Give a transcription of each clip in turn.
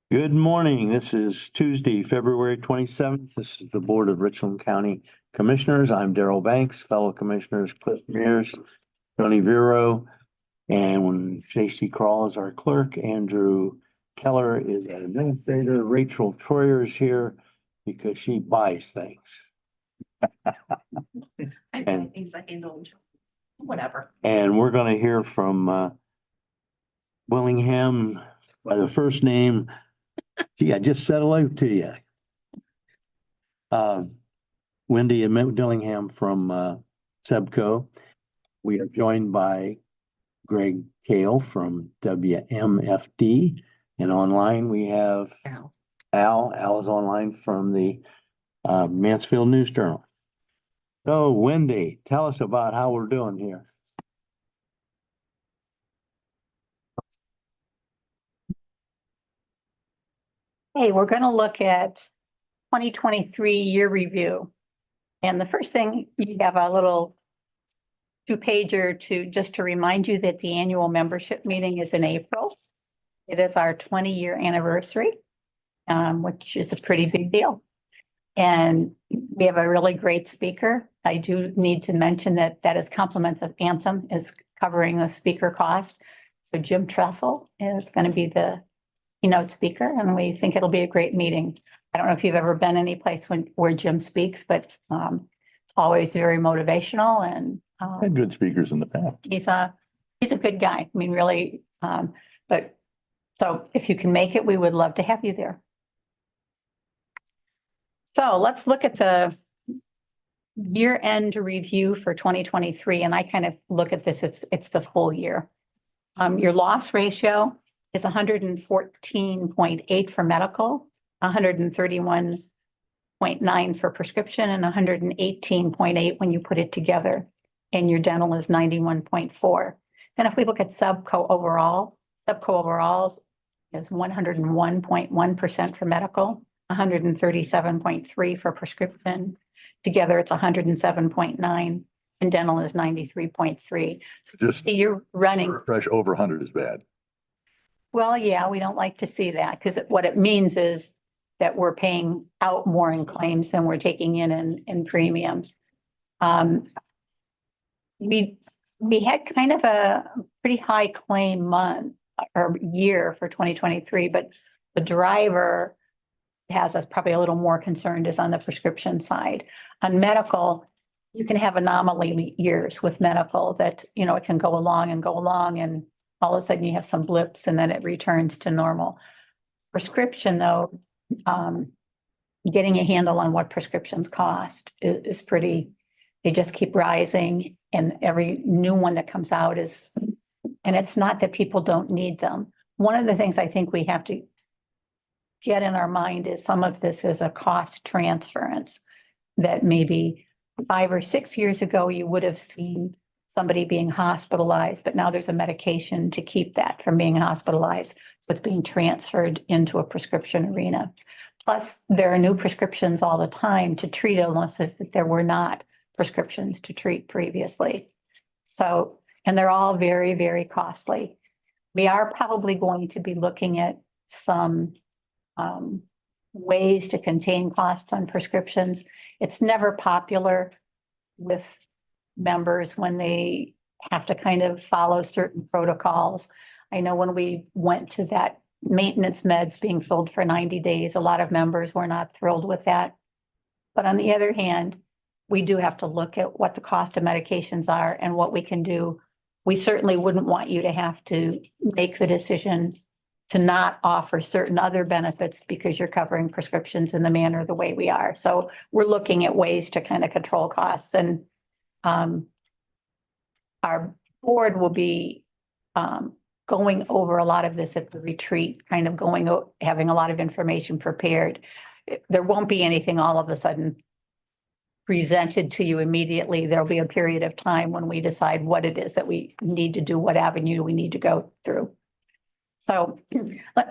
Good morning. This is Tuesday, February 27th. This is the Board of Richland County Commissioners. I'm Darrell Banks, fellow commissioners Cliff Mears, Tony Vero, and when J.C. Crawl is our clerk, Andrew Keller is an administrator, Rachel Troyer is here because she buys things. I buy things I handle, whatever. And we're going to hear from Willingham by the first name. Gee, I just said hello to you. Wendy and Dillingham from Sebco. We are joined by Greg Kale from WMFD. And online we have Ow. Al. Al is online from the Mansfield News Journal. So Wendy, tell us about how we're doing here. Hey, we're going to look at 2023 year review. And the first thing, you have a little two-pager to remind you that the annual membership meeting is in April. It is our 20-year anniversary, which is a pretty big deal. And we have a really great speaker. I do need to mention that is compliments of Anthem is covering the speaker cost. So Jim Tressel is going to be the keynote speaker, and we think it'll be a great meeting. I don't know if you've ever been any place where Jim speaks, but it's always very motivational, and Had good speakers in the past. he's a good guy. I mean, really, but so if you can make it, we would love to have you there. So let's look at the year-end review for 2023, and I kind of look at this, it's the full year. Your loss ratio is 114.8 for medical, 131.9 for prescription, and 118.8 when you put it together. And your dental is 91.4. And if we look at Sebco overall is 101.1% for medical, 137.3 for prescription. Together, it's 107.9, and dental is 93.3. So just See, you're running. fresh over 100 is bad. Well, yeah, we don't like to see that because what it means is that we're paying out more in claims than we're taking in premium. We had kind of a pretty high claim month or year for 2023, but the driver has us probably a little more concerned is on the prescription side. On medical, you can have anomaly years with medical that, it can go along and all of a sudden you have some blips and then it returns to normal. Prescription though, getting a handle on what prescriptions cost is pretty, they just keep rising, and every new one that comes out and it's not that people don't need them. One of the things I think we have to get in our mind is some of this is a cost transference that maybe 5 or 6 years ago, you would have seen somebody being hospitalized, but now there's a medication to keep that from being hospitalized. So it's being transferred into a prescription arena. Plus, there are new prescriptions all the time to treat illnesses that there were not prescriptions to treat previously. So, and they're all very, very costly. We are probably going to be looking at some ways to contain costs on prescriptions. It's never popular with members when they have to kind of follow certain protocols. I know when we went to that maintenance meds being filled for 90 days, a lot of members were not thrilled with that. But on the other hand, we do have to look at what the cost of medications are and what we can do. We certainly wouldn't want you to have to make the decision to not offer certain other benefits because you're covering prescriptions in the manner the way we are. So we're looking at ways to kind of control costs, and our board will be going over a lot of this at the retreat, kind of having a lot of information prepared. There won't be anything all of a sudden presented to you immediately. There'll be a period of time when we decide what it is that we need to do, what avenue we need to go through. So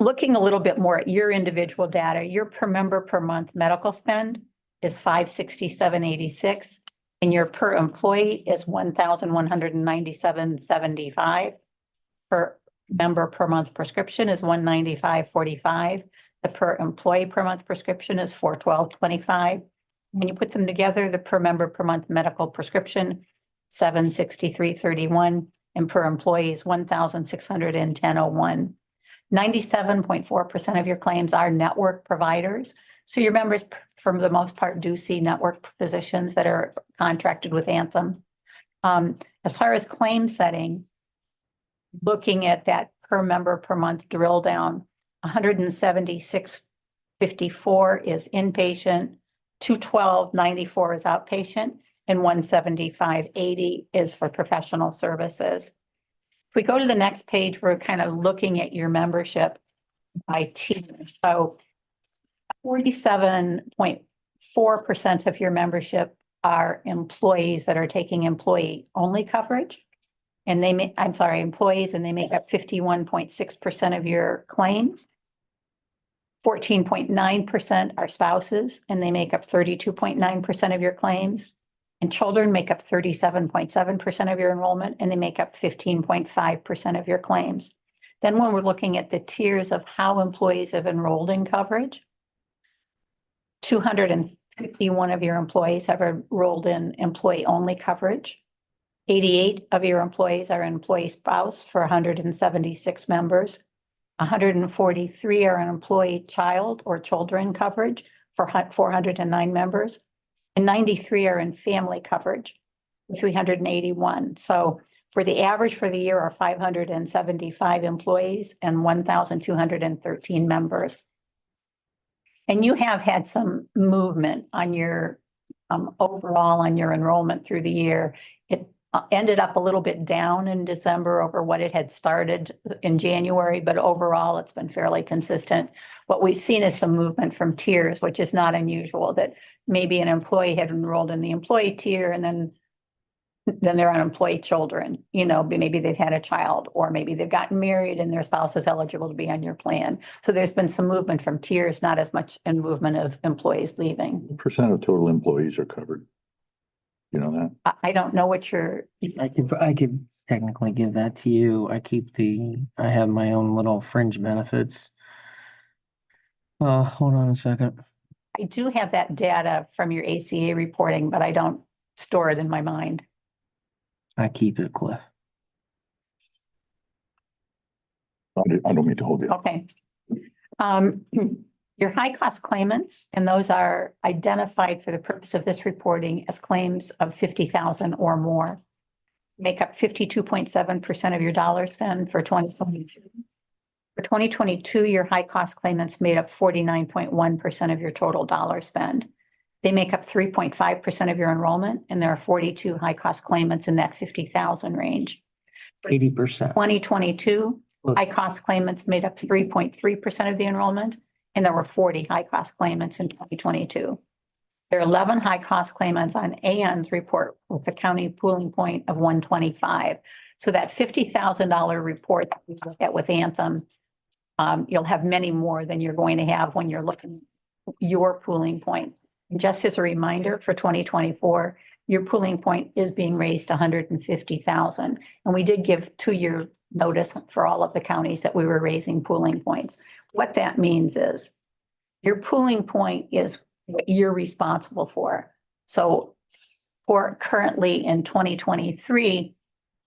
looking a little bit more at your individual data, your per member per month medical spend is $567.86, and your per employee is $1,197.75. Per member per month prescription is $195.45. The per employee per month prescription is $412.25. When you put them together, the per member per month medical prescription, $763.31, and per employee is $1,610.01. 97.4% of your claims are network providers. So your members, for the most part, do see network physicians that are contracted with Anthem. As far as claim setting, looking at that per member per month drill down, 176.54 is inpatient, 212.94 is outpatient, and 175.80 is for professional services. If we go to the next page, we're kind of looking at your membership by tier. So 47.4% of your membership are employees that are taking employee-only coverage. And employees, and they make up 51.6% of your claims. 14.9% are spouses, and they make up 32.9% of your claims. And children make up 37.7% of your enrollment, and they make up 15.5% of your claims. Then when we're looking at the tiers of how employees have enrolled in coverage, 251 of your employees have enrolled in employee-only coverage. 88 of your employees are employee spouse for 176 members. 143 are an employee child or children coverage for 409 members. And 93 are in family coverage, 381. So for the average for the year are 575 employees and 1,213 members. And you have had some movement on your overall on your enrollment through the year. It ended up a little bit down in December over what it had started in January, but overall it's been fairly consistent. What we've seen is some movement from tiers, which is not unusual, that maybe an employee had enrolled in the employee tier and then they're on employee children, maybe they've had a child, or maybe they've gotten married and their spouse is eligible to be on your plan. So there's been some movement from tiers, not as much in movement of employees leaving. Percent of total employees are covered. You know that? I don't know what you're. I could technically give that to you. I have my own little fringe benefits. Hold on a second. I do have that data from your ACA reporting, but I don't store it in my mind. I keep it, Cliff. I don't mean to hold you. Okay. Your high cost claimants, and those are identified for the purpose of this reporting as claims of 50,000 or more, make up 52.7% of your dollar spend for 2022. For 2022, your high cost claimants made up 49.1% of your total dollar spend. They make up 3.5% of your enrollment, and there are 42 high cost claimants in that 50,000 range. 80%. 2022, high cost claimants made up 3.3% of the enrollment, and there were 40 high cost claimants in 2022. There are 11 high cost claimants on Ann's report with a county pooling point of 125. So that $50,000 report that we look at with Anthem, you'll have many more than you're going to have when you're looking at your pooling point. And just as a reminder, for 2024, your pooling point is being raised to 150,000. And we did give 2-year notice for all of the counties that we were raising pooling points. What that means is your pooling point is what you're responsible for. So for currently in 2023,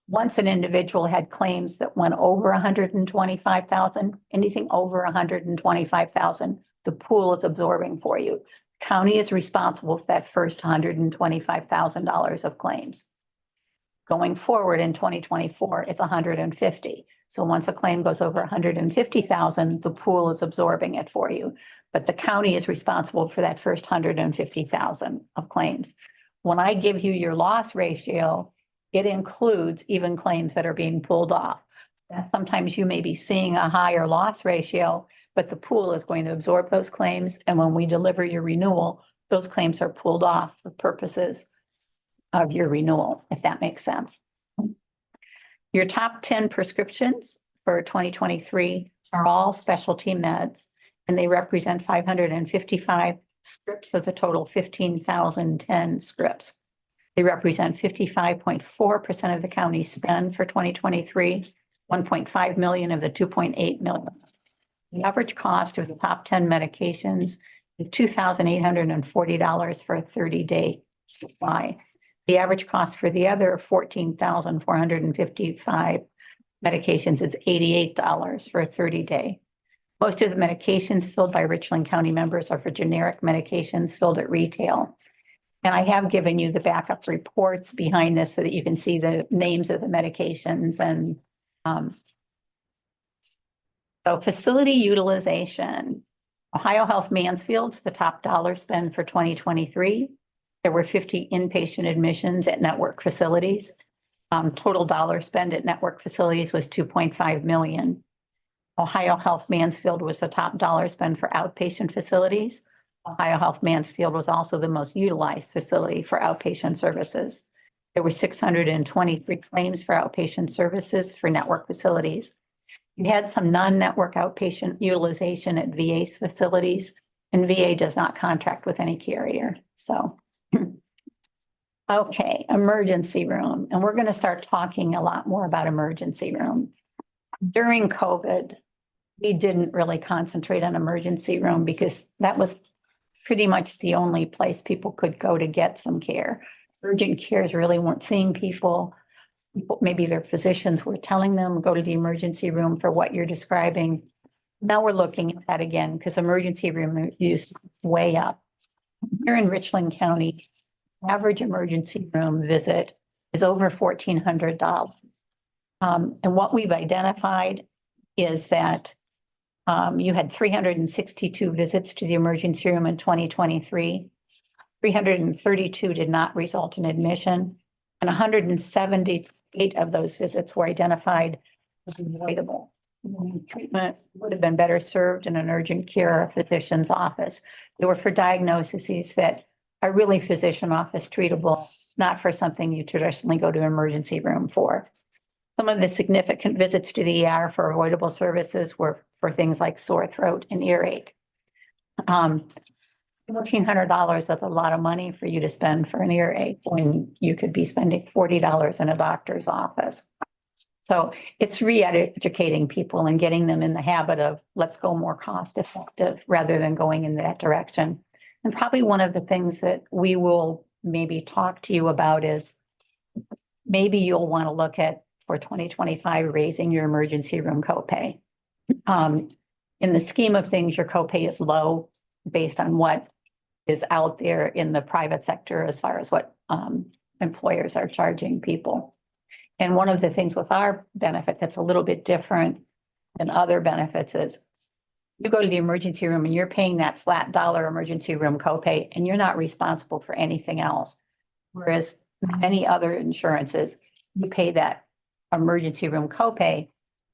once an individual had claims that went over 125,000, anything over 125,000, the pool is absorbing for you. County is responsible for that first $125,000 of claims. Going forward in 2024, it's 150. So once a claim goes over 150,000, the pool is absorbing it for you. But the county is responsible for that first 150,000 of claims. When I give you your loss ratio, it includes even claims that are being pulled off. Sometimes you may be seeing a higher loss ratio, but the pool is going to absorb those claims. And when we deliver your renewal, those claims are pulled off for purposes of your renewal, if that makes sense. Your top 10 prescriptions for 2023 are all specialty meds, and they represent 555 scripts of the total 15,010 scripts. They represent 55.4% of the county spend for 2023, 1.5 million of the 2.8 million. The average cost of the top 10 medications is $2,840 for a 30-day supply. The average cost for the other 14,455 medications is $88 for a 30-day. Most of the medications filled by Richland County members are for generic medications filled at retail. And I have given you the backup reports behind this so that you can see the names of the medications and so facility utilization. Ohio Health Mansfield's the top dollar spend for 2023. There were 50 inpatient admissions at network facilities. Total dollar spend at network facilities was 2.5 million. Ohio Health Mansfield was the top dollar spend for outpatient facilities. Ohio Health Mansfield was also the most utilized facility for outpatient services. There were 623 claims for outpatient services for network facilities. You had some non-network outpatient utilization at VA's facilities, and VA does not contract with any carrier, so. Okay, emergency room, and we're going to start talking a lot more about emergency room. During COVID, we didn't really concentrate on emergency room because that was pretty much the only place people could go to get some care. Urgent cares really weren't seeing people. Maybe their physicians were telling them, go to the emergency room for what you're describing. Now we're looking at that again because emergency room use is way up. Here in Richland County, average emergency room visit is over $1,400. And what we've identified is that you had 362 visits to the emergency room in 2023. 332 did not result in admission, and 178 of those visits were identified as avoidable. Treatment would have been better served in an urgent care or physician's office. They were for diagnoses that are really physician office treatable, not for something you traditionally go to an emergency room for. Some of the significant visits to the ER for avoidable services were for things like sore throat and earache. $1,400 is a lot of money for you to spend for an earache when you could be spending $40 in a doctor's office. So it's re-educating people and getting them in the habit of let's go more cost effective rather than going in that direction. And probably one of the things that we will maybe talk to you about is maybe you'll want to look at for 2025 raising your emergency room copay. In the scheme of things, your copay is low based on what is out there in the private sector as far as what employers are charging people. And one of the things with our benefit that's a little bit different than other benefits is you go to the emergency room and you're paying that flat dollar emergency room copay and you're not responsible for anything else. Whereas many other insurances, you pay that emergency room copay,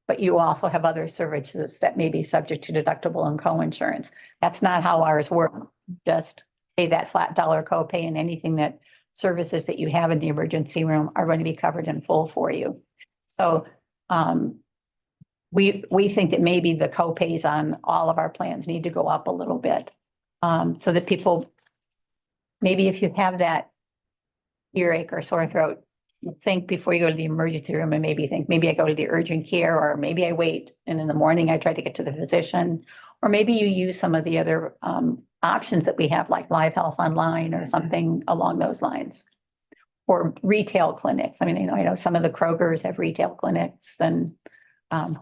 but you also have other services that may be subject to deductible and co-insurance. That's not how ours work. Just pay that flat dollar copay, and anything that services that you have in the emergency room are going to be covered in full for you. So we think that maybe the copays on all of our plans need to go up a little bit, so that people, maybe if you have that earache or sore throat, think before you go to the emergency room and maybe think, maybe I go to the urgent care, or maybe I wait and in the morning I try to get to the physician, or maybe you use some of the other options that we have like Live Health Online or something along those lines, or retail clinics. I mean, I know some of the Krogers have retail clinics. And on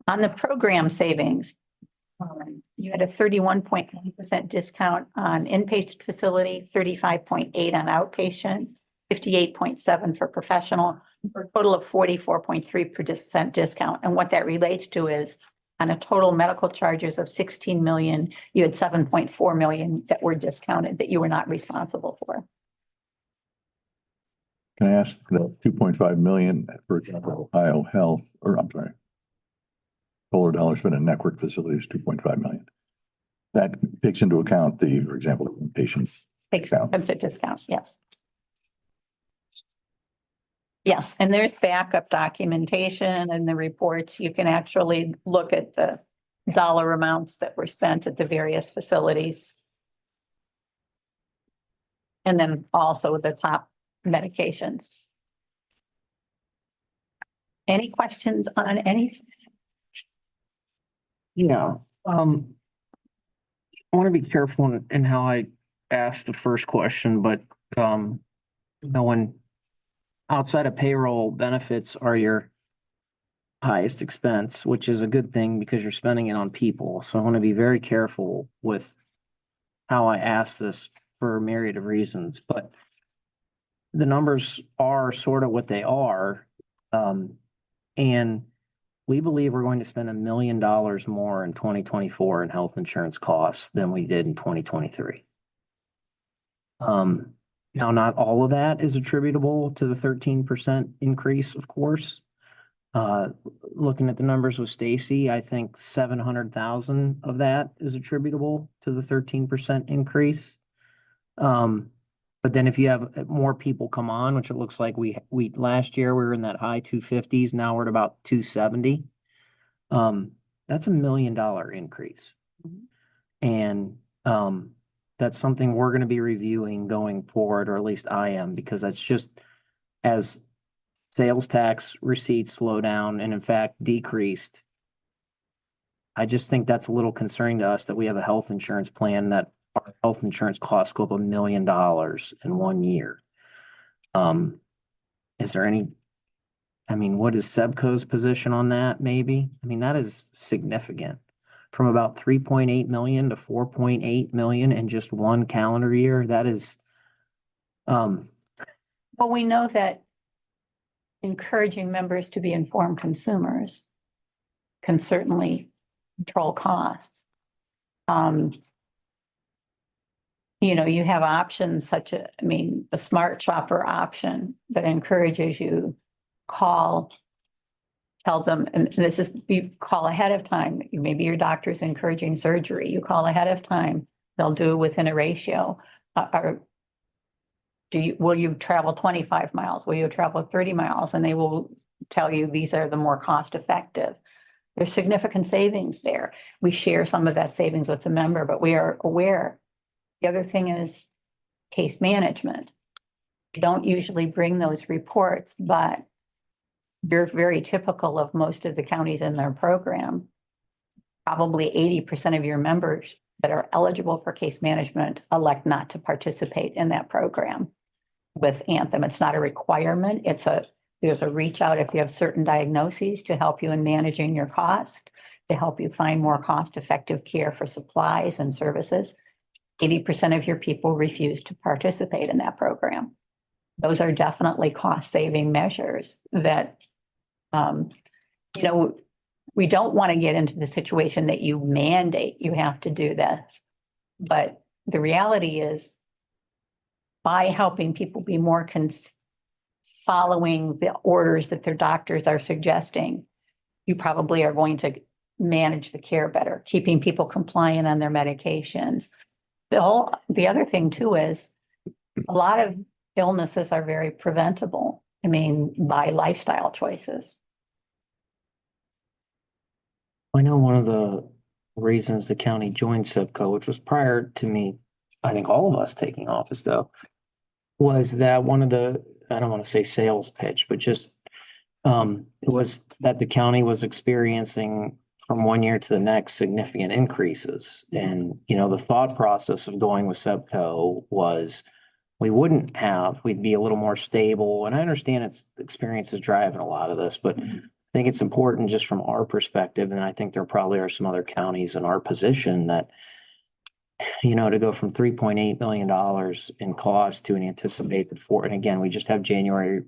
the program savings, you had a 31.1% discount on inpatient facility, 35.8% on outpatient, 58.7% for professional, for a total of 44.3% discount. And what that relates to is on a total medical charges of 16 million, you had 7.4 million that were discounted that you were not responsible for. Can I ask the 2.5 million, for example, Ohio Health, or I'm sorry, total dollars spent in network facilities, 2.5 million. That takes into account the, for example, inpatient. Takes benefit discount, yes. Yes, and there's backup documentation and the reports. You can actually look at the dollar amounts that were spent at the various facilities. And then also the top medications. Any questions on any? Yeah, I want to be careful in how I ask the first question, but, when outside of payroll, benefits are your highest expense, which is a good thing because you're spending it on people. So I want to be very careful with how I ask this for a myriad of reasons, but the numbers are sort of what they are. And we believe we're going to spend $1 million more in 2024 in health insurance costs than we did in 2023. Now, not all of that is attributable to the 13% increase, of course. Looking at the numbers with Stacy, I think 700,000 of that is attributable to the 13% increase. But then if you have more people come on, which it looks like we last year we were in that high 250s, now we're at about 270. That's $1 million increase. And that's something we're going to be reviewing going forward, or at least I am, because that's just as sales tax receipts slow down and in fact decreased. I just think that's a little concerning to us that we have a health insurance plan that our health insurance costs go up $1 million in 1 year. Is there any, what is Sebco's position on that, maybe? That is significant. From about 3.8 million to 4.8 million in just one calendar year, that is, Well, we know that encouraging members to be informed consumers can certainly control costs. You have options such as, the Smart Shopper option that encourages you call, tell them, and this is, you call ahead of time. Maybe your doctor's encouraging surgery. You call ahead of time. They'll do it within a ratio. Will you travel 25 miles? Will you travel 30 miles? And they will tell you these are the more cost effective. There's significant savings there. We share some of that savings with the member, but we are aware. The other thing is case management. We don't usually bring those reports, but you're very typical of most of the counties in their program. Probably 80% of your members that are eligible for case management elect not to participate in that program with Anthem. It's not a requirement. There's a reach out if you have certain diagnoses to help you in managing your cost, to help you find more cost-effective care for supplies and services. 80% of your people refuse to participate in that program. Those are definitely cost-saving measures that, we don't want to get into the situation that you mandate you have to do this. But the reality is, by helping people be more following the orders that their doctors are suggesting, you probably are going to manage the care better, keeping people compliant on their medications. The other thing too is a lot of illnesses are very preventable. By lifestyle choices. I know one of the reasons the county joined Sebco, which was prior to me, I think all of us taking office though, was that one of the, I don't want to say sales pitch, but just it was that the county was experiencing from 1 year to the next significant increases. And, the thought process of going with Sebco was we'd be a little more stable. And I understand its experience is driving a lot of this, but I think it's important just from our perspective. And I think there probably are some other counties in our position that, to go from $3.8 million in cost to an anticipated and again, we just have January,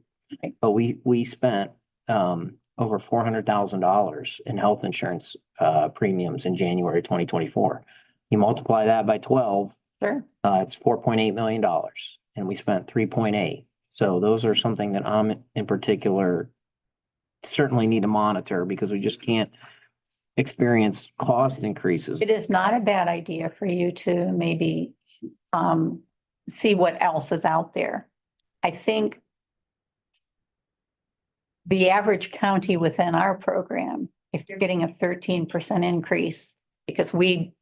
but we spent over $400,000 in health insurance premiums in January 2024. You multiply that by 12. Sure. It's $4.8 million and we spent 3.8. So those are something that I'm in particular certainly need to monitor because we just can't experience cost increases. It is not a bad idea for you to maybe see what else is out there. I think the average county within our program, if you're getting a 13% increase, because we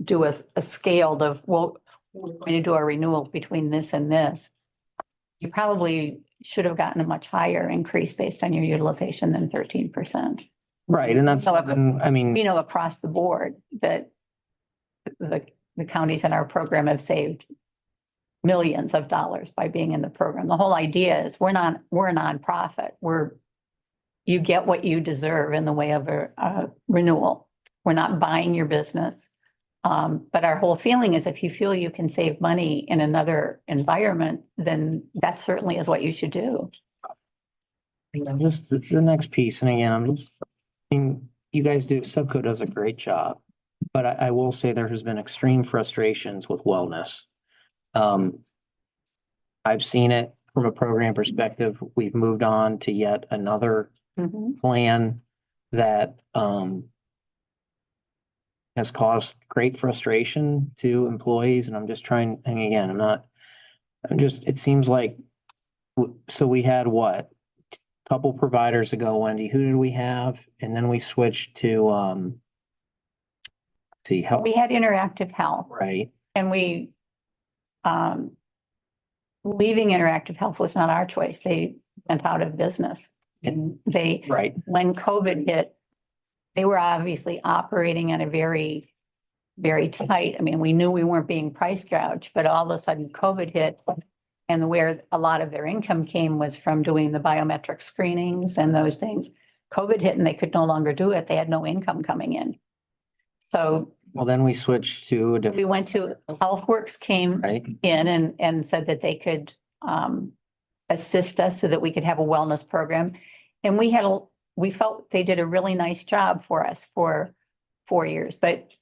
do a scaled of, we're going to do our renewals between this and this, you probably should have gotten a much higher increase based on your utilization than 13%. Right, and that's, So, I mean, we know across the board that the counties in our program have saved millions of dollars by being in the program. The whole idea is we're a nonprofit. You get what you deserve in the way of a renewal. We're not buying your business. But our whole feeling is if you feel you can save money in another environment, then that certainly is what you should do. just the next piece, and again, I mean, you guys do, Subco does a great job. But I will say there has been extreme frustrations with wellness. I've seen it from a program perspective. We've moved on to yet another Mhm. plan that has caused great frustration to employees, and I'm just trying, and again, it seems like, so we had what? Couple providers ago, Wendy, who did we have? And then we switched to see help, We had Interactive Health right? and leaving Interactive Health was not our choice. They went out of business. And Right, when COVID hit, they were obviously operating at a very, very tight. I mean, we knew we weren't being price gouged, but all of a sudden COVID hit. And where a lot of their income came was from doing the biometric screenings and those things. COVID hit and they could no longer do it. They had no income coming in. So well, then we switched to a we different, went to HealthWorks came right? in and said that they could assist us so that we could have a wellness program. And we felt they did a really nice job for us for 4 years, but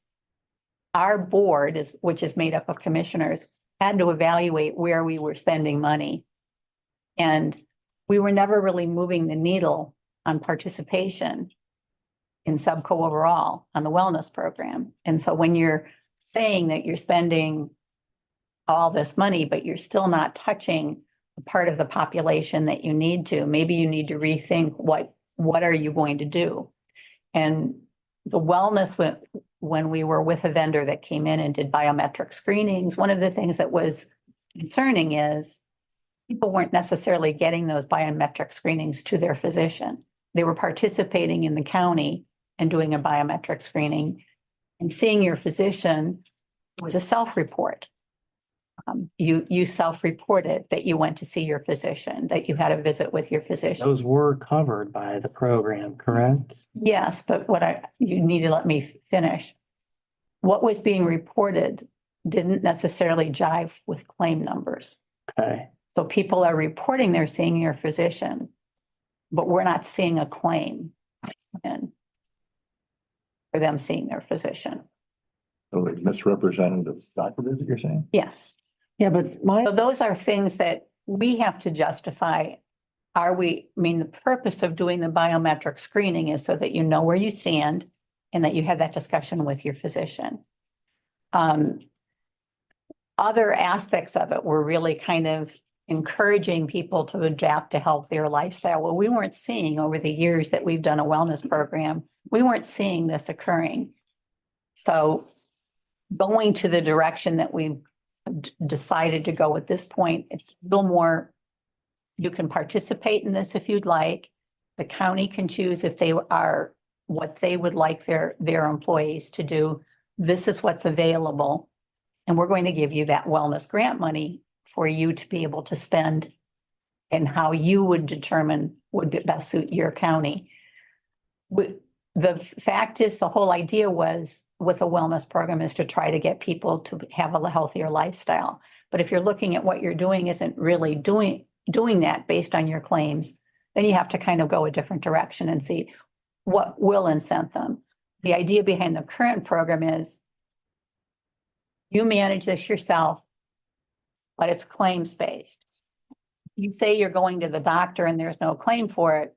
our board which is made up of commissioners, had to evaluate where we were spending money. And we were never really moving the needle on participation in Subco overall on the wellness program. And so when you're saying that you're spending all this money, but you're still not touching the part of the population that you need to, maybe you need to rethink what are you going to do? And the wellness, when we were with a vendor that came in and did biometric screenings, one of the things that was concerning is people weren't necessarily getting those biometric screenings to their physician. They were participating in the county and doing a biometric screening, and seeing your physician was a self-report. You self-reported that you went to see your physician, that you had a visit with your physician. Those were covered by the program, correct? Yes, but you need to let me finish. What was being reported didn't necessarily jive with claim numbers. Okay, So people are reporting they're seeing your physician, but we're not seeing a claim in for them seeing their physician. So it's misrepresentative doctor visit, you're saying? Yes. yeah, but So those are things that we have to justify. The purpose of doing the biometric screening is so that you know where you stand and that you have that discussion with your physician. Other aspects of it were really kind of encouraging people to adapt to healthier lifestyle. Well, we weren't seeing over the years that we've done a wellness program, we weren't seeing this occurring. So going to the direction that we've decided to go at this point, it's a little more, you can participate in this if you'd like. The county can choose if they are what they would like their employees to do. This is what's available. And we're going to give you that wellness grant money for you to be able to spend and how you would determine would best suit your county. The fact is, the whole idea was with a wellness program is to try to get people to have a healthier lifestyle. But if you're looking at what you're doing isn't really doing that based on your claims, then you have to kind of go a different direction and see what will incent them. The idea behind the current program is you manage this yourself, but it's claims based. You say you're going to the doctor and there's no claim for it,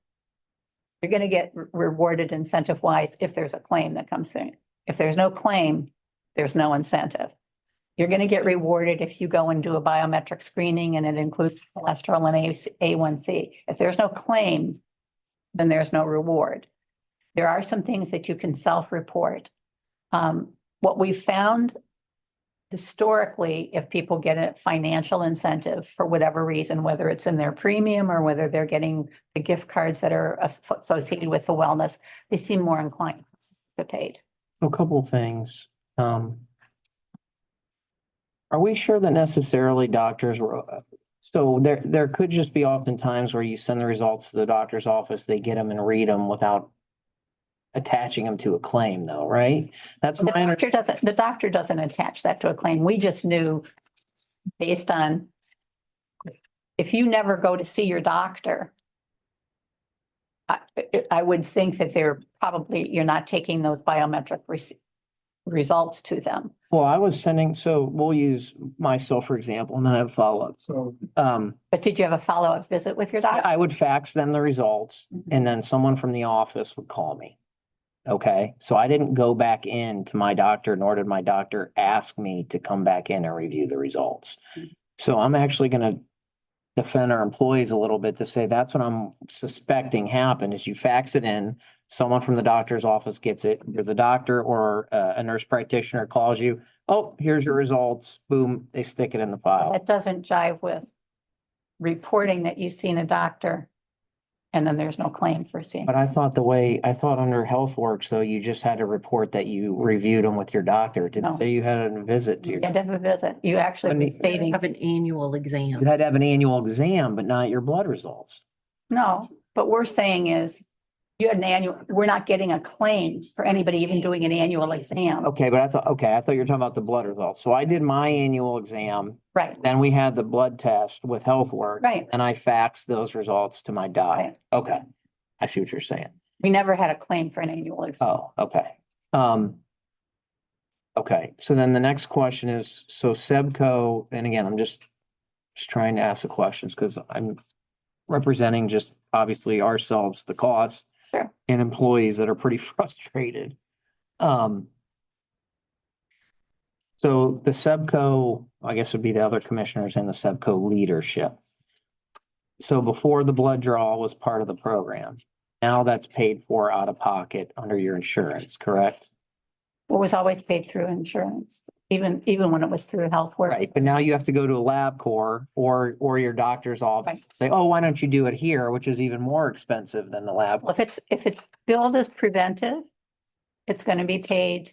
you're going to get rewarded incentive wise if there's a claim that comes in. If there's no claim, there's no incentive. You're going to get rewarded if you go and do a biometric screening and it includes cholesterol and A1C. If there's no claim, then there's no reward. There are some things that you can self-report. What we found historically, if people get a financial incentive for whatever reason, whether it's in their premium or whether they're getting the gift cards that are associated with the wellness, they seem more inclined to pay. A couple of things. Are we sure that necessarily doctors were, so there could just be oftentimes where you send the results to the doctor's office, they get them and read them without attaching them to a claim though, right? That's The my doctor understanding. the doctor doesn't attach that to a claim. We just knew based on if you never go to see your doctor, I would think that you're not taking those biometric results to them. Well, I was sending, so we'll use myself, for example, and then I have follow-up. So, But did you have a follow-up visit with your doctor? I would fax them the results and then someone from the office would call me. Okay, so I didn't go back in to my doctor, nor did my doctor ask me to come back in and review the results. So I'm actually gonna defend our employees a little bit to say that's what I'm suspecting happened is you fax it in, someone from the doctor's office gets it, either the doctor or a nurse practitioner calls you, oh, here's your results, boom, they stick it in the file. That doesn't jive with reporting that you've seen a doctor and then there's no claim for seeing. But I thought under HealthWorks, though, you just had to report that you reviewed them with your doctor. Didn't No. say you had a visit to You your, had to have a visit. You actually were stating, Have an annual exam. you had to have an annual exam, but not your blood results. no, but we're saying is you had we're not getting a claim for anybody even doing an annual exam. Okay, but I thought you were talking about the blood results. So I did my annual exam, Right, then we had the blood test with HealthWorks. right. And I faxed those results to my doc. Right. Okay, I see what you're saying. We never had a claim for an annual exam. Oh, okay. Okay, so then the next question is, so Sebco, and again, I'm just trying to ask the questions because I'm representing just obviously ourselves, the costs. Sure. And employees that are pretty frustrated. So the Sebco, I guess would be the other commissioners and the Sebco leadership. So before the blood draw was part of the program, now that's paid for out of pocket under your insurance, correct? It was always paid through insurance, even when it was through HealthWorks. Right, but now you have to go to a LabCorp or your doctor's office, Right. say, oh, why don't you do it here, which is even more expensive than the lab. Well, if it's billed as preventive, it's going to be paid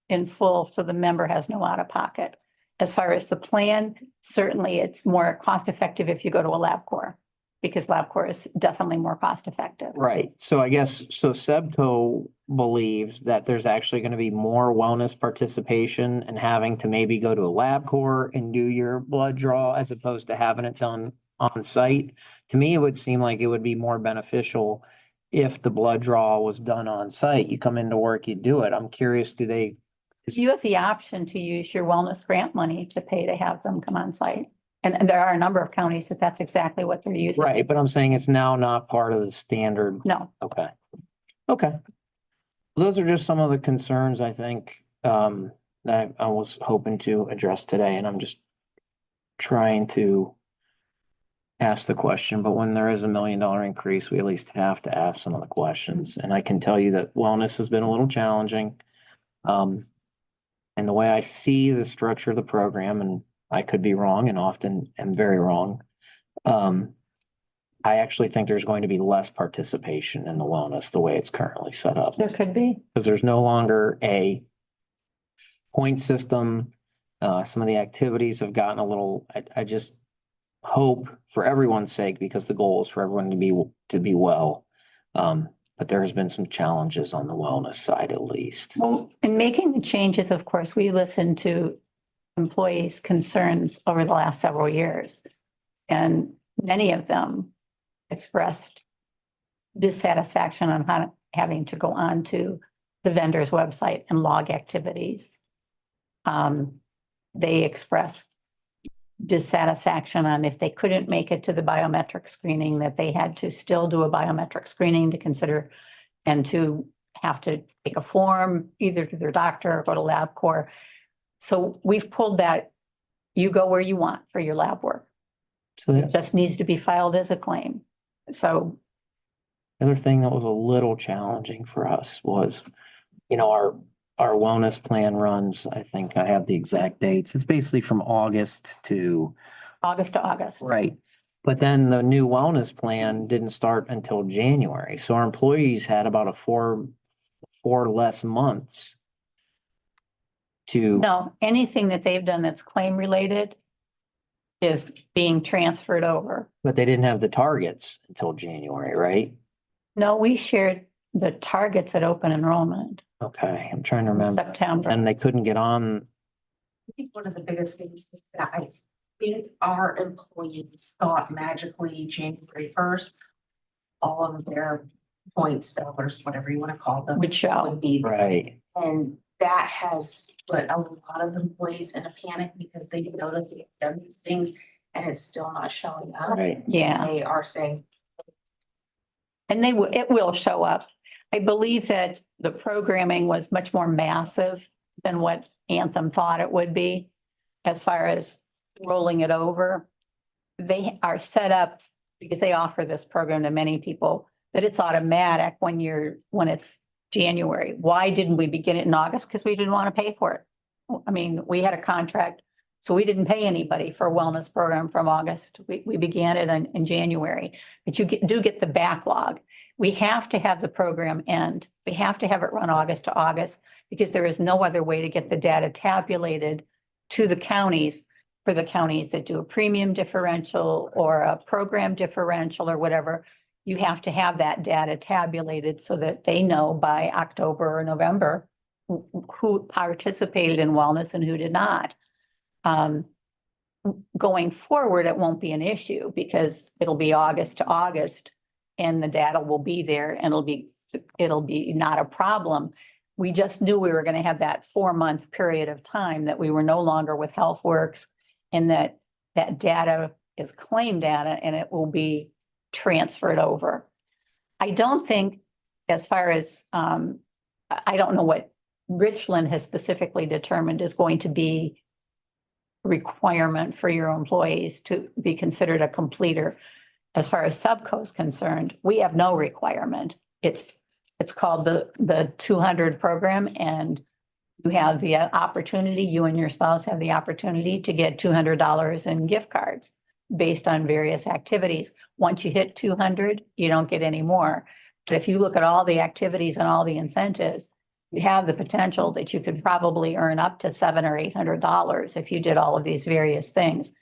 in full, so the member has no out of pocket. As far as the plan, certainly it's more cost effective if you go to a LabCorp, because LabCorp is definitely more cost effective. Right, so I guess, so Sebco believes that there's actually gonna be more wellness participation and having to maybe go to a LabCorp and do your blood draw as opposed to having it done on site. To me, it would seem like it would be more beneficial if the blood draw was done on site. You come into work, you do it. I'm curious, You have the option to use your wellness grant money to pay to have them come on site. And there are a number of counties that's exactly what they're using. right, but I'm saying it's now not part of the standard. No, Okay. Okay. Those are just some of the concerns I think that I was hoping to address today, and I'm just trying to ask the question, but when there is $1 million increase, we at least have to ask some of the questions. And I can tell you that wellness has been a little challenging. And the way I see the structure of the program, and I could be wrong and often am very wrong. I actually think there's going to be less participation in the wellness the way it's currently set up. there could be. Because there's no longer a point system. Some of the activities have gotten a little, I just hope for everyone's sake, because the goal is for everyone to be well. But there has been some challenges on the wellness side at least. Well, in making the changes, of course, we listened to employees' concerns over the last several years. And many of them expressed dissatisfaction on having to go on to the vendor's website and log activities. They expressed dissatisfaction on if they couldn't make it to the biometric screening, that they had to still do a biometric screening to consider and to have to take a form either to their doctor or go to LabCorp. So we've pulled that, you go where you want for your lab work. So It just needs to be filed as a claim. So the other thing that was a little challenging for us was, our our wellness plan runs, I think I have the exact dates. It's basically from August to, August to August. right. But then the new wellness plan didn't start until January. So our employees had about a four less months to, No, anything that they've done that's claim related is being transferred over. but they didn't have the targets until January, right? No, we shared the targets at open enrollment Okay, I'm trying to in remember. September. And they couldn't get on, I think one of the biggest things is that I think our employees thought magically January first, all of their points, dollars, whatever you want to call them, Would show. would be. right, And that has put a lot of employees in a panic because they know that they've done these things and it's still not showing up. right. Yeah, They are saying, and it will show up. I believe that the programming was much more massive than what Anthem thought it would be as far as rolling it over. They are set up because they offer this program to many people that it's automatic when it's January. Why didn't we begin it in August? Because we didn't want to pay for it. I mean, we had a contract, so we didn't pay anybody for a wellness program from August. We began it in January, but you do get the backlog. We have to have the program end. We have to have it run August to August because there is no other way to get the data tabulated to the counties for the counties that do a premium differential or a program differential or whatever. You have to have that data tabulated so that they know by October or November who participated in wellness and who did not. Going forward, it won't be an issue because it'll be August to August and the data will be there and it'll be not a problem. We just knew we were going to have that 4-month period of time that we were no longer with HealthWorks and that data is claim data and it will be transferred over. I don't think as far as, I don't know what Richland has specifically determined is going to be requirement for your employees to be considered a completer. As far as Subco is concerned, we have no requirement. It's called the 200 program and you have the opportunity, you and your spouse have the opportunity to get $200 in gift cards based on various activities. Once you hit 200, you don't get any more. But if you look at all the activities and all the incentives, you have the potential that you could probably earn up to $700 or $800 if you did all of these various things.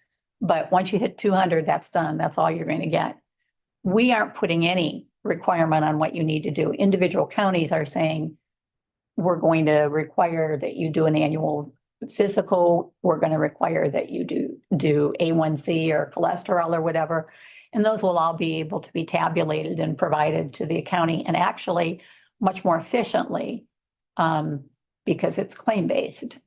But once you hit 200, that's done. That's all you're going to get. We aren't putting any requirement on what you need to do. Individual counties are saying, we're going to require that you do an annual physical. We're going to require that you do A1C or cholesterol or whatever. And those will all be able to be tabulated and provided to the county and actually much more efficiently because it's claim-based.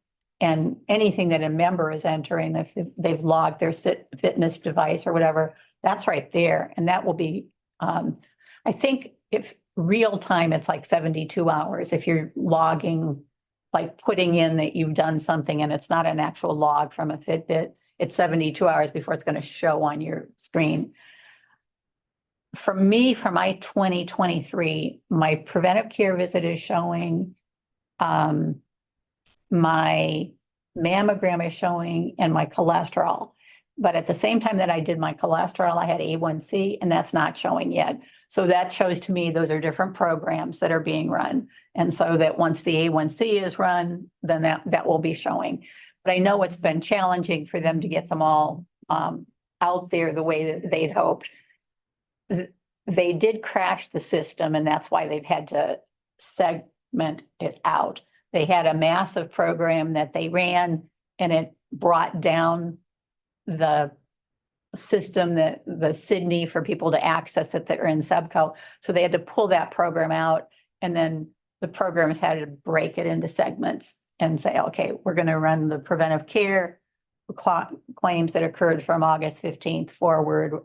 And anything that a member is entering, if they've logged their fitness device or whatever, that's right there. And that will be, I think if real time, it's like 72 hours. If you're logging, like putting in that you've done something and it's not an actual log from a Fitbit, it's 72 hours before it's going to show on your screen. For me, for my 2023, my preventive care visit is showing, my mammogram is showing and my cholesterol. But at the same time that I did my cholesterol, I had A1C and that's not showing yet. So that shows to me those are different programs that are being run. And so that once the A1C is run, then that will be showing. But I know it's been challenging for them to get them all out there the way that they'd hoped. They did crash the system and that's why they've had to segment it out. They had a massive program that they ran and it brought down the system, the Sydney for people to access it that are in Subco. So they had to pull that program out and then the programs had to break it into segments and say, okay, we're going to run the preventive care claims that occurred from August 15th forward. And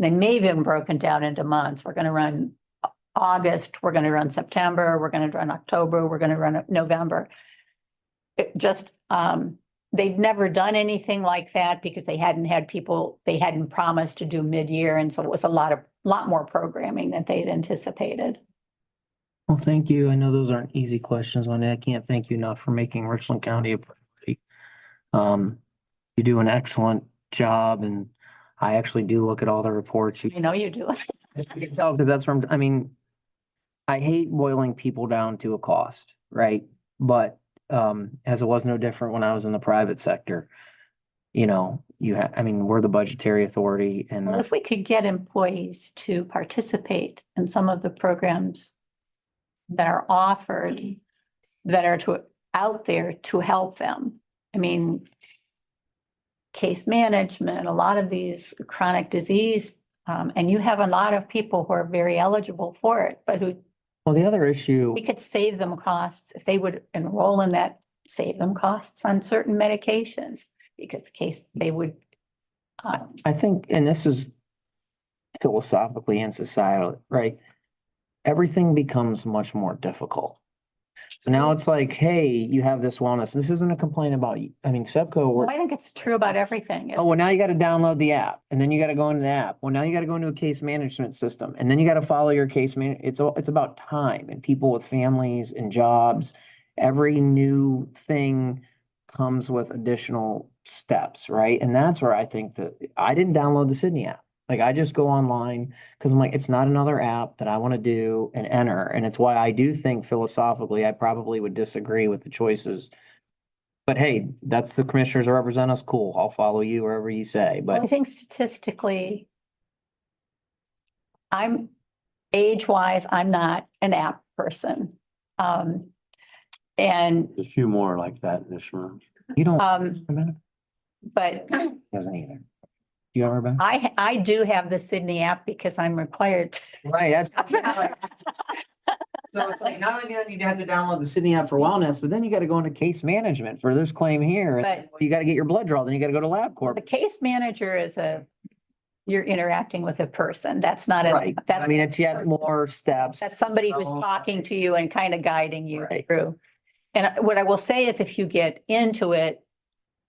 they may have been broken down into months. We're going to run August, we're going to run September, we're going to run October, we're going to run November. It just, they'd never done anything like that because they hadn't promised to do mid-year. And so it was a lot more programming that they'd anticipated. Well, thank you. I know those aren't easy questions, Wendy. I can't thank you enough for making Richland County a priority. You do an excellent job and I actually do look at all the reports. You know you do. I can tell because that's from, I mean, I hate boiling people down to a cost, right? But as it was no different when I was in the private sector, you know, I mean, we're the budgetary authority Well, and if we could get employees to participate in some of the programs that are offered, that are out there to help them. I mean, case management, a lot of these chronic disease, and you have a lot of people who are very eligible for it, but who, well, the other issue, we could save them costs if they would enroll in that, save them costs on certain medications, because they would. I think, and this is philosophically and societally, right? Everything becomes much more difficult. So now it's like, hey, you have this wellness. This isn't a complaint about you. I mean, SEPCO, we're I think it's true about everything. oh, well, now you got to download the app and then you got to go into the app. Well, now you got to go into a case management system and then you got to follow your case it's about time and people with families and jobs. Every new thing comes with additional steps, right? And that's where I think that I didn't download the Sydney app. Like I just go online because I'm like, it's not another app that I want to do and enter. And it's why I do think philosophically, I probably would disagree with the choices. But hey, that's the commissioners that represent us. Cool. I'll follow you wherever you say, I but think statistically, I'm age-wise, I'm not an app person. And, A few more like that in this room. you don't. but Doesn't either. You ever been? I do have the Sydney app because I'm required to. Right, that's. So it's like, not only do you have to download the Sydney app for wellness, but then you gotta go into case management for this claim here. and But- You gotta get your blood draw, then you gotta go to LabCorp. The case manager is you're interacting with a person. That's not Right, that's. I mean, it's yet more steps. That's somebody who's talking to you and kind of guiding you Right. through. And what I will say is if you get into it,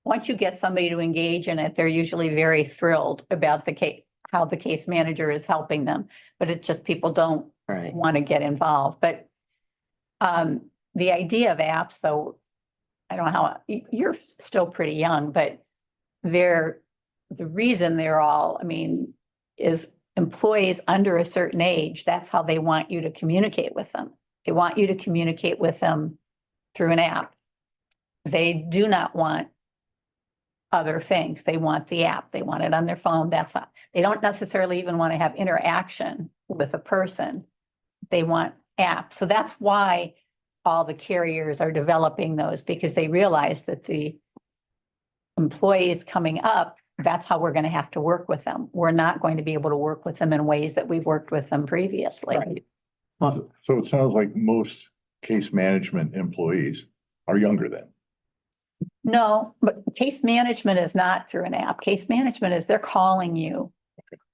once you get somebody to engage in it, they're usually very thrilled about the case, how the case manager is helping them. But it's just people don't Right, want to get involved. But the idea of apps, though, I don't know how, you're still pretty young, but the reason they're all, I mean, is employees under a certain age, that's how they want you to communicate with them. They want you to communicate with them through an app. They do not want other things. They want the app. They want it on their phone. That's not, they don't necessarily even want to have interaction with a person. They want apps. So that's why all the carriers are developing those, because they realize that the employees coming up, that's how we're going to have to work with them. We're not going to be able to work with them in ways that we've worked with them previously. Right. So it sounds like most case management employees are younger than. No, but case management is not through an app. Case management is they're calling you.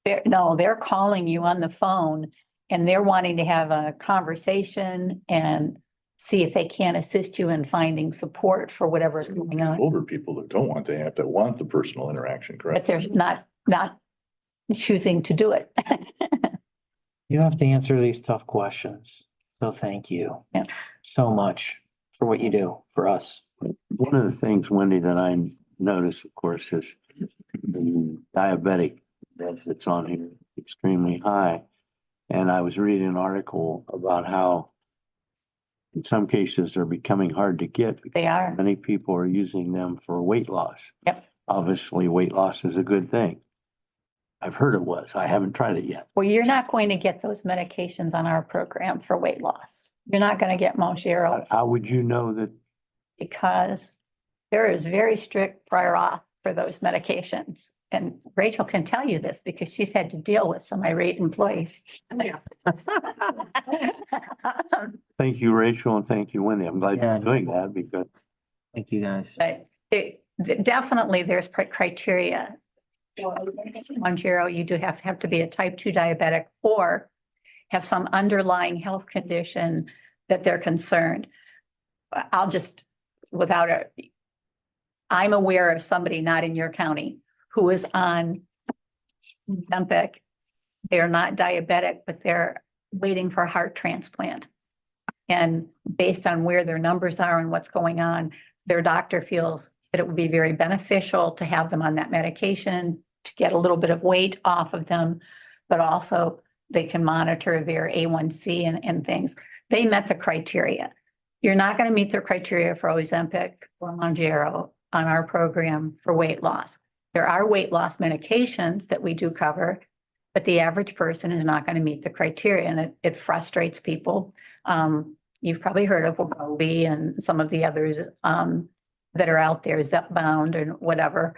They're calling you on the phone and they're wanting to have a conversation and see if they can assist you in finding support for whatever's going on. Older people that don't want the app, that want the personal interaction, But correct? they're not choosing to do it. you have to answer these tough questions. So thank you. Yeah. So much for what you do for us. One of the things, Wendy, that I notice, of course, is the diabetic that's on here extremely high. And I was reading an article about how in some cases they're becoming hard to get. They are. Many people are using them for weight loss. Yep. Obviously, weight loss is a good thing. I've heard it was. I haven't tried it yet. Well, you're not going to get those medications on our program for weight loss. You're not going to get Mounjaro How would you know that? because there is very strict prior auth for those medications. And Rachel can tell you this because she's had to deal with some irate employees. Thank you, Rachel, and thank you, Wendy. I'm glad Yeah. you're doing that because Thank you, guys. But definitely there's criteria. Mounjaro, you do have to be a type 2 diabetic or have some underlying health condition that they're concerned. I'll just, I'm aware of somebody not in your county who is on Ozempic. They're not diabetic, but they're waiting for a heart transplant. And based on where their numbers are and what's going on, their doctor feels that it would be very beneficial to have them on that medication, to get a little bit of weight off of them, but also they can monitor their A1C and things. They met the criteria. You're not going to meet the criteria for Ozempic or Mounjaro on our program for weight loss. There are weight loss medications that we do cover, but the average person is not going to meet the criteria, and it frustrates people. You've probably heard of Wegovy and some of the others that are out there, Zepbound and whatever.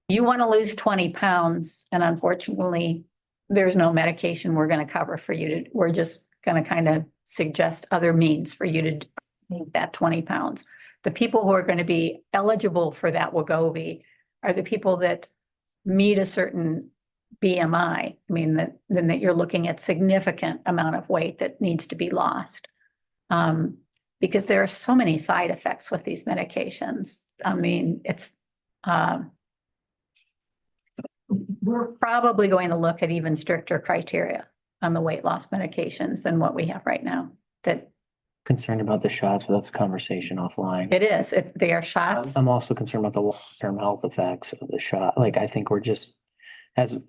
You want to lose 20 pounds, and unfortunately, there's no medication we're going to cover for you. We're just going to kind of suggest other means for you to make that 20 pounds. The people who are going to be eligible for that Wegovy are the people that meet a certain BMI. I mean, that you're looking at significant amount of weight that needs to be lost. Because there are so many side effects with these medications. I mean, we're probably going to look at even stricter criteria on the weight loss medications than what we have right now. That Concerned about the shots, but that's a conversation offline. it is, they are shots. I'm also concerned about the long-term health effects of the shot. Like, I think we're just,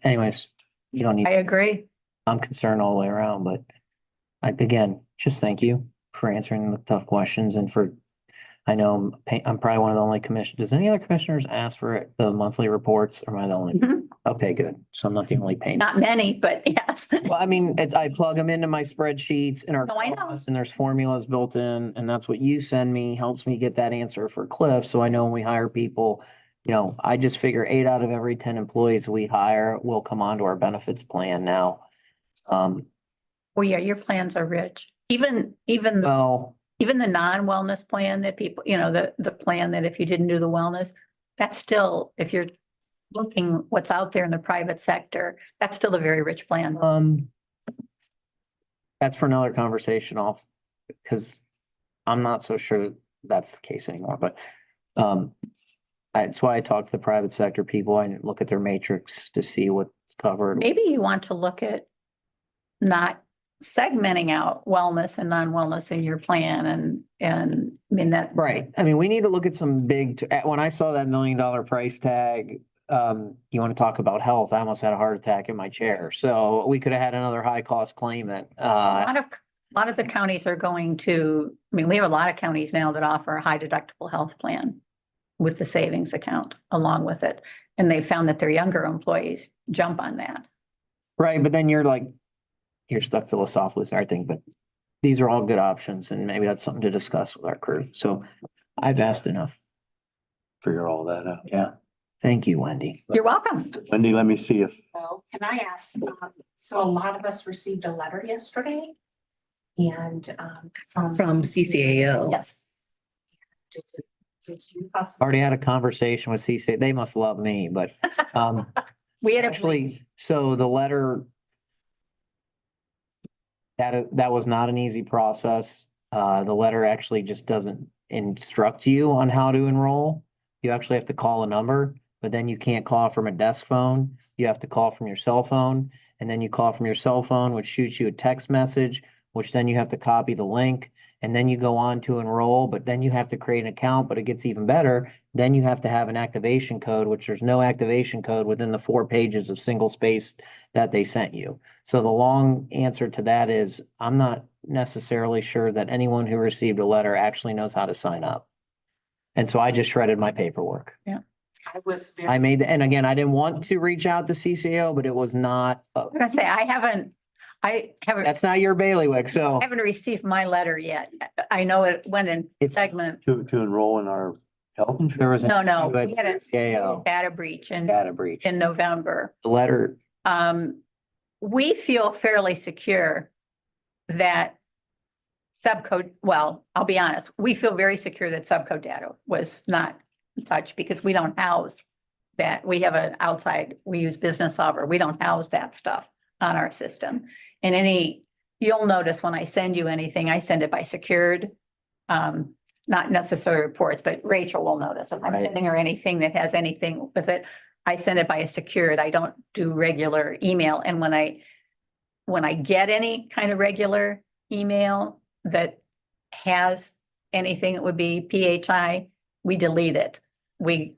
anyways, you don't need, I agree. I'm concerned all the way around, but again, just thank you for answering the tough questions and for, I know I'm probably one of the only commissioners. Does any other commissioners ask for the monthly reports, or am I the only? Mhm. Okay, good. So I'm not the only pain. Not many, but yes. Well, I mean, I plug them into my spreadsheets and No, I know. and there's formulas built in, and that's what you send me, helps me get that answer for Cliff. So I know when we hire people, I just figure 8 out of every 10 employees we hire will come onto our benefits plan now. Well, yeah, your plans are rich. Even Well, the non-wellness plan that people, the plan that if you didn't do the wellness, that's still, if you're looking what's out there in the private sector, that's still a very rich plan. that's for another conversation because I'm not so sure that's the case anymore, but that's why I talk to the private sector people. I look at their matrix to see what's covered. Maybe you want to look at not segmenting out wellness and non-wellness in your plan and I mean that. Right. I mean, we need to look at some when I saw that $1 million price tag, you want to talk about health, I almost had a heart attack in my chair. So we could have had another high cost claimant. A lot of the counties are going to, I mean, we have a lot of counties now that offer a high deductible health plan with the savings account along with it. And they found that their younger employees jump on that. Right. But then you're stuck philosophically, I think, but these are all good options and maybe that's something to discuss with our crew. So I've asked enough. Figure all that out. Yeah. Thank you, Wendy. You're welcome. Wendy, let me see if, So can I ask, so a lot of us received a letter yesterday and From CCAO. Yes. Did you possibly? Already had a conversation with CC. They must love me, but We had actually, so the letter that was not an easy process. The letter actually just doesn't instruct you on how to enroll. You actually have to call a number, but then you can't call from a desk phone. You have to call from your cell phone, and then you call from your cell phone, which shoots you a text message, which then you have to copy the link, and then you go on to enroll, but then you have to create an account, but it gets even better. Then you have to have an activation code, which there's no activation code within the 4 pages of single space that they sent you. So the long answer to that is I'm not necessarily sure that anyone who received a letter actually knows how to sign up. And so I just shredded my paperwork. I was very. I made, and again, I didn't want to reach out to CCAO, but it was not, I'm gonna say, I haven't that's not your bailiwick, so. received my letter yet. I know it went in It's- segment. to enroll in our health insurance. There was. No, But we had a CCAO, data breach data breach. in November. The letter, We feel fairly secure that subcode, well, I'll be honest, we feel very secure that subcode data was not touched because we don't house that. We have an outside, we use Business Solver. We don't house that stuff on our system. And you'll notice when I send you anything, I send it by secured, not necessarily reports, but Rachel will notice if I'm Right. sending her anything that has anything with it. I send it by a secured. I don't do regular email. And when I get any kind of regular, email that has anything that would be PHI, we delete it. We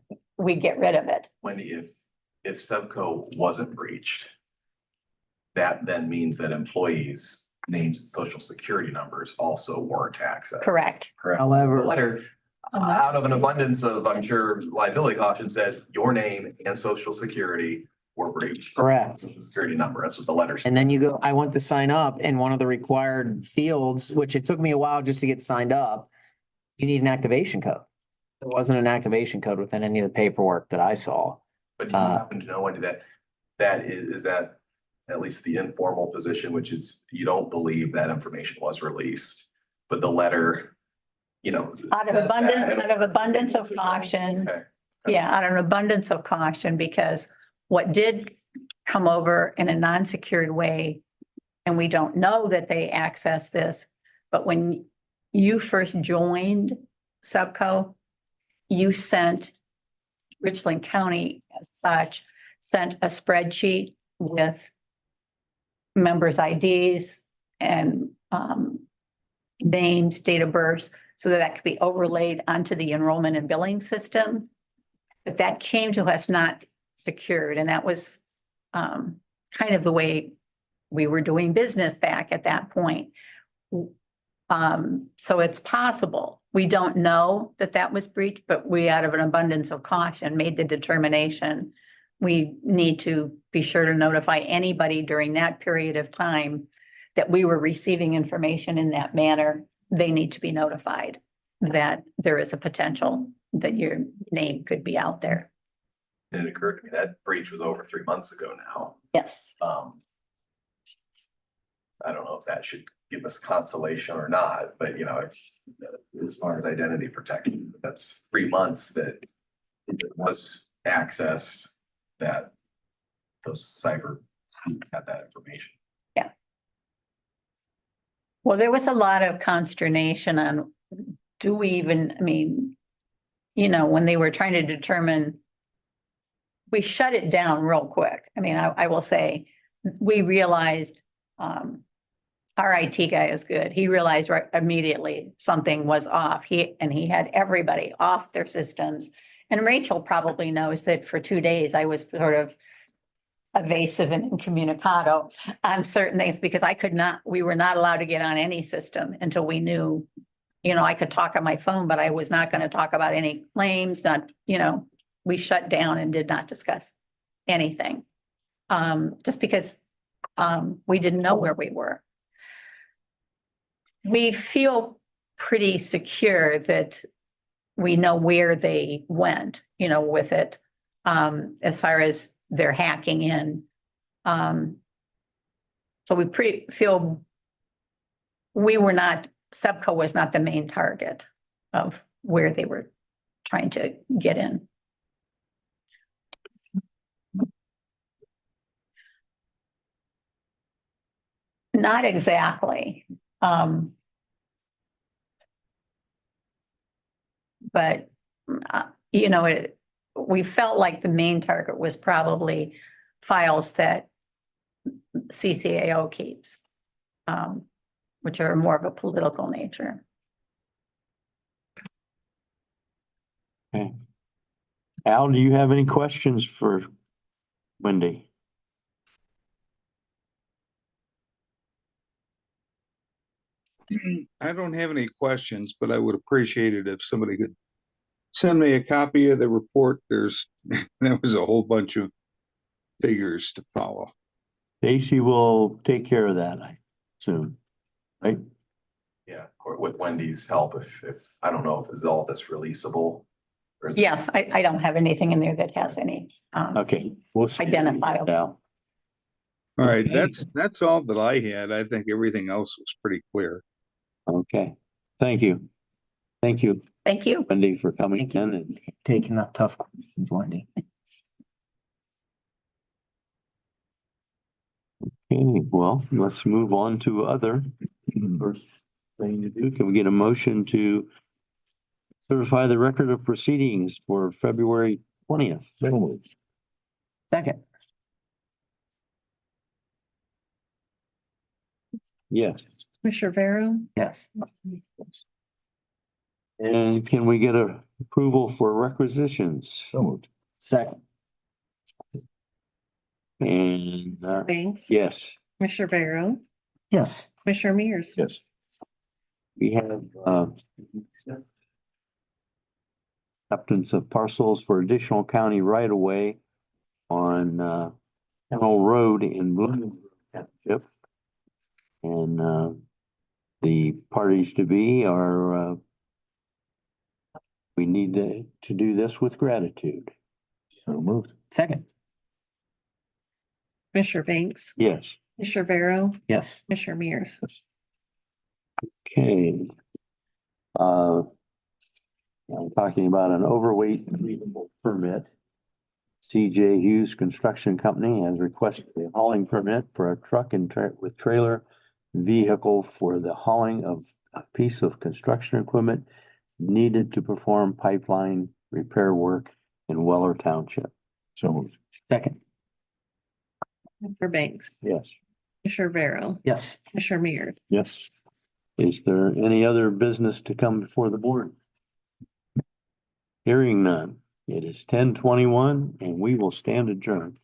get rid of it. Wendy, if Sevco wasn't breached, that then means that employees' names and social security numbers also weren't accessed. Correct. Correct. However- The letter, out of an abundance of, I'm sure, liability caution says your name and social security were breached. Correct. Social security number, that's what the letter says. And then you go, I went to sign up and one of the required fields, which it took me a while just to get signed up, you need an activation code. There wasn't an activation code within any of the paperwork that I saw. But do you happen to know, Wendy, that is that at least the informal position, which is you don't believe that information was released, but the letter, you know. Out of abundance of caution. Okay. Yeah, out of an abundance of caution, because what did come over in a non-secured way, and we don't know that they access this, but when you first joined Sevco, you sent Richland County as such, sent a spreadsheet with members' IDs and names, date of birth, so that that could be overlaid onto the enrollment and billing system. But that came to us not secured, and that was kind of the way we were doing business back at that point. So it's possible. We don't know that that was breached, but we, out of an abundance of caution, made the determination we need to be sure to notify anybody during that period of time that we were receiving information in that manner. They need to be notified that there is a potential that your name could be out there. And it occurred to me that breach was over 3 months ago now. Yes. I don't know if that should give us consolation or not, but you know, as far as identity protection, that's 3 months that it was accessed, that those cyber had that information. Well, there was a lot of consternation on, do we even, I mean, you know, when they were trying to determine, we shut it down real quick. I mean, I will say, we realized, our IT guy is good. He realized right immediately something was off. He had everybody off their systems. And Rachel probably knows that for 2 days, I was sort of evasive and incommunicado on certain things because we were not allowed to get on any system until we knew, you know, I could talk on my phone, but I was not going to talk about any claims, we shut down and did not discuss anything. Just because we didn't know where we were. We feel pretty secure that we know where they went, with it, as far as they're hacking in. So we feel Sevco was not the main target of where they were trying to get in. Not exactly. But, we felt like the main target was probably files that CCAO keeps, which are more of a political nature. Okay. Al, do you have any questions for Wendy? I don't have any questions, but I would appreciate it if somebody could send me a copy of the report. There was a whole bunch of figures to follow. Stacy will take care of that soon, right? Yeah, with Wendy's help, if I don't know if all this releasable. or is it- Yes, I don't have anything in there that has any, Okay. We'll see. Identifiable. Al. All right, Okay. that's all that I had. I think everything else was pretty clear. Okay, thank you. Thank you, thank you. Wendy, for coming Thank you. in and Taking the tough questions, Wendy. okay, well, let's move on to other. First thing to do, can we get a motion to certify the record of proceedings for February 20th? Second. Yes. Commissioner Vero, Yes. And can we get a approval for requisitions? So moved. Second. And, Banks. yes, Commissioner Vero, Yes. Commissioner Mears. Yes. we have, acceptance of parcels for additional county right of way on, Kennel Road in Bloomingdale Township. And, the parties to be are, we need to do this with gratitude. So moved. Second. Commissioner Banks, Yes. Commissioner Vero, Yes. Commissioner Mears. Okay. I'm talking about an overweight vehicle permit. CJ Hughes Construction Company has requested a hauling permit for a truck and with trailer vehicle for the hauling of a piece of construction equipment needed to perform pipeline repair work in Weller Township. So moved. Second. Commissioner Banks, Yes. Commissioner Vero, Yes. Commissioner Mears. Yes. Is there any other business to come before the board? Hearing none. It is 10:21 and we will stand adjourned.